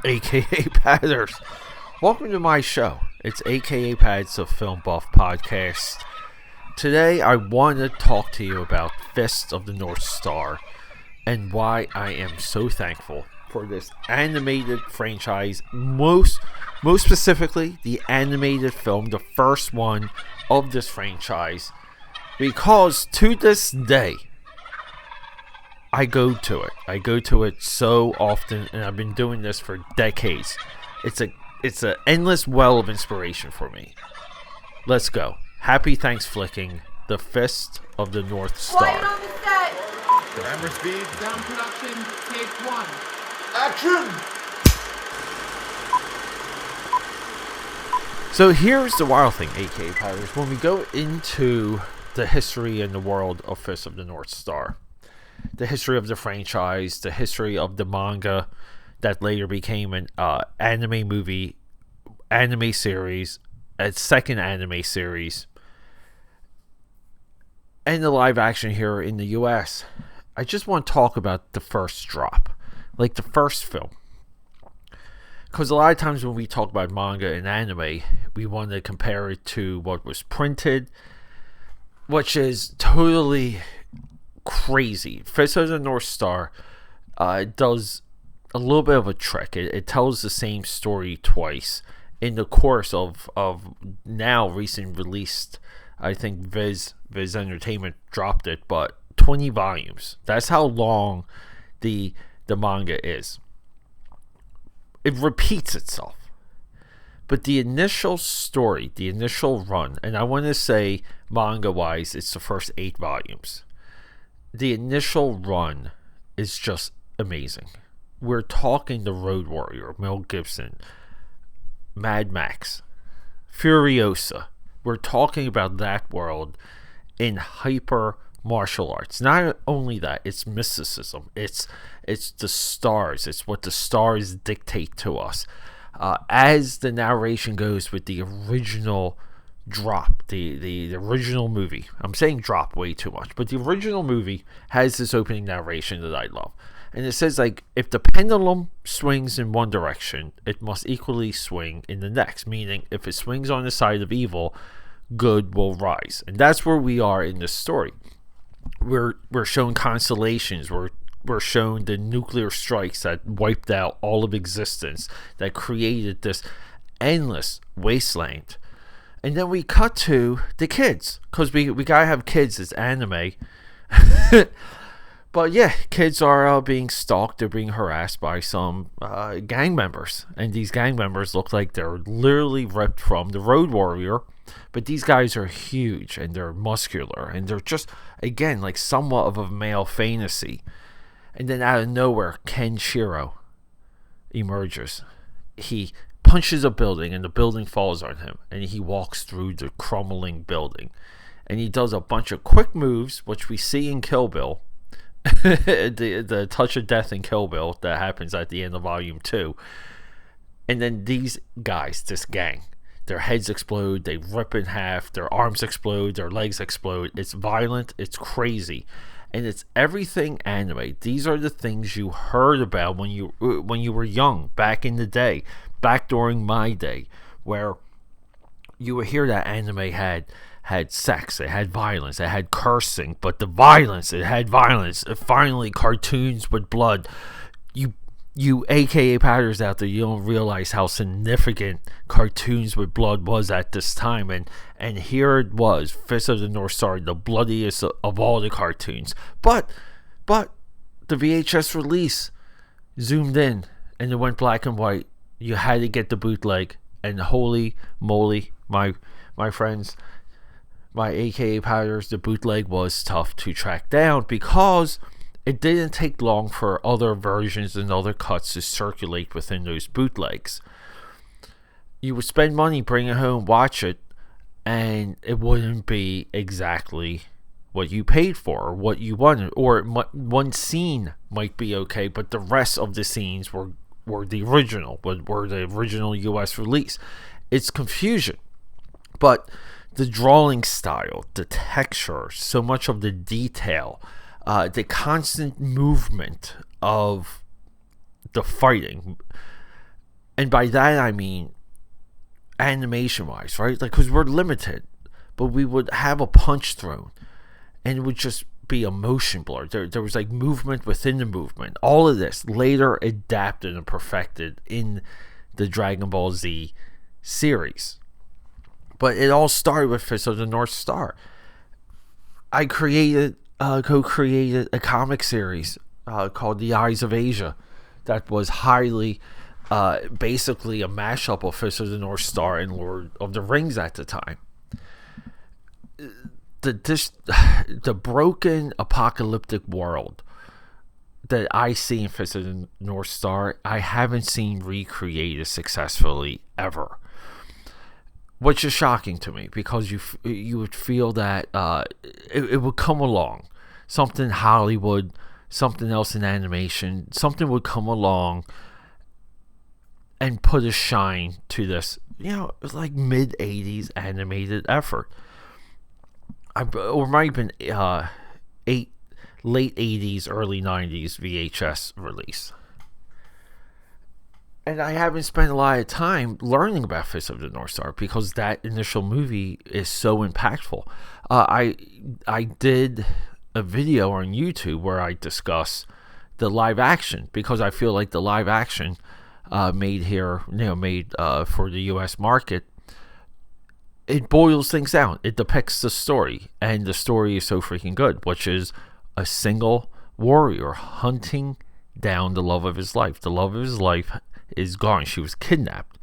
aka Padders. Welcome to my show. It's AKAPAD The Film Buff podcast. Today I want to talk to you about Fist of the North Star and why I am so thankful for this animated franchise, most specifically the animated film, the first one of this franchise, because to this day I go to it. I go to it so often, and I've been doing this for decades. It's an endless well of inspiration for me. Let's go. Happy Thanksflicking, the Fist of the North Star. Quiet on the set. Camera speed. Sound production, take one. Action! So here's the wild thing, aka Pirates. When we go into the history and the world of Fist of the North Star, the history of the franchise, the history of the manga that later became an anime series, a second anime series, and the live action here in the US, I just want to talk about the first drop, like the first film. Because a lot of times when we talk about manga and anime, we want to compare it to what was printed, which is totally crazy. Fist of the North Star does a little bit of a trick. It tells the same story twice in the course of now recent released. I think Viz Entertainment dropped it, but 20 volumes. That's how long the manga is. It repeats itself. But the initial story, the initial run, and I want to say manga-wise, it's the first 8 volumes. The initial run is just amazing. We're talking the Road Warrior, Mel Gibson, Mad Max, Furiosa. We're talking about that world in hyper martial arts. Not only that, it's mysticism. It's the stars. It's what the stars dictate to us. As the narration goes with the original drop, the original movie. I'm saying drop way too much, but the original movie has this opening narration that I love. And it says, like, if the pendulum swings in one direction, it must equally swing in the next. Meaning, if it swings on the side of evil, good will rise. And that's where we are in this story. We're shown constellations. We're shown the nuclear strikes that wiped out all of existence, that created this endless wasteland. And then we cut to the kids, because we gotta have kids. It's anime. But yeah, kids are being stalked. They're being harassed by some gang members. And these gang members look like they're literally ripped from the Road Warrior. But these guys are huge and they're muscular. And they're just, again, like somewhat of a male fantasy. And then out of nowhere, Kenshiro emerges. He punches a building and the building falls on him. And he walks through the crumbling building. And he does a bunch of quick moves, which we see in Kill Bill. the touch of death in Kill Bill that happens at the end of volume 2. And then these guys, this gang, their heads explode, they rip in half, their arms explode, their legs explode. It's violent, it's crazy, and it's everything anime. These are the things you heard about when you were young, back in the day, back during my day, where you would hear that anime had sex, it had violence, it had cursing, but the violence, it had violence. Finally, cartoons with blood. You AKA Padders out there, you don't realize how significant cartoons with blood was at this time, and here it was, Fist of the North Star, the bloodiest of all the cartoons. But the VHS release zoomed in and it went black and white. You had to get the bootleg, and holy moly, my friends, my AKA Padders, the bootleg was tough to track down because it didn't take long for other versions and other cuts to circulate within those bootlegs. You would spend money, bring it home, watch it, and it wouldn't be exactly what you paid for or what you wanted. Or one scene might be okay, but the rest of the scenes were the original US release. It's confusion. But the drawing style, the texture, so much of the detail, the constant movement of the fighting, And by that I mean animation wise, right? Like, because we're limited, but we would have a punch thrown and it would just be a motion blur. There was like movement within the movement. All of this later adapted and perfected in the Dragon Ball Z series. But it all started with Fist of the North Star. I co-created a comic series called The Eyes of Asia that was highly basically a mashup of Fist of the North Star and Lord of the Rings at the time. The broken apocalyptic world that I see in Fist of the North Star, I haven't seen recreated successfully ever. Which is shocking to me, because you would feel that it would come along. Something Hollywood, something else in animation, something would come along and put a shine to this, like mid-'80s animated effort. Or might have been late 80s, early 90s VHS release. And I haven't spent a lot of time learning about Fist of the North Star because that initial movie is so impactful. I did a video on YouTube where I discuss the live action, because I feel like the live action made for the U.S. market, it boils things down. It depicts the story, and the story is so freaking good, which is a single warrior hunting down the love of his life. The love of his life is gone. She was kidnapped.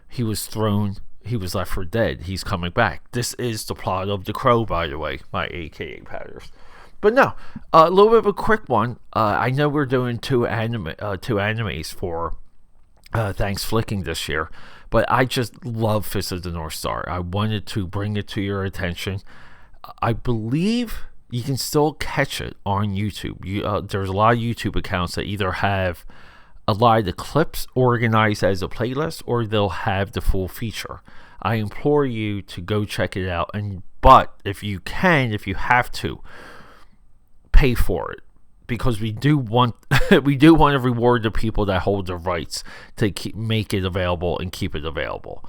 He was thrown. He was left for dead. He's coming back. This is the plot of The Crow, by the way, my AKAPADers. But no, a little bit of a quick one. I know we're doing two animes for Thanksflicking this year, but I just love Fist of the North Star. I wanted to bring it to your attention. I believe you can still catch it on YouTube. There's a lot of YouTube accounts that either have a lot of the clips organized as a playlist, or they'll have the full feature. I implore you to go check it out. But if you have to, pay for it, because we do want to reward the people that hold the rights to make it available and keep it available.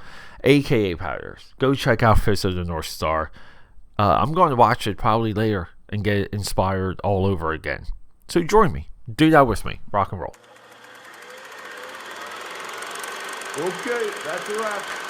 AKAPADers, go check out Fist of the North Star. I'm going to watch it probably later and get inspired all over again. So join me. Do that with me. Rock and roll. Okay, that's a wrap.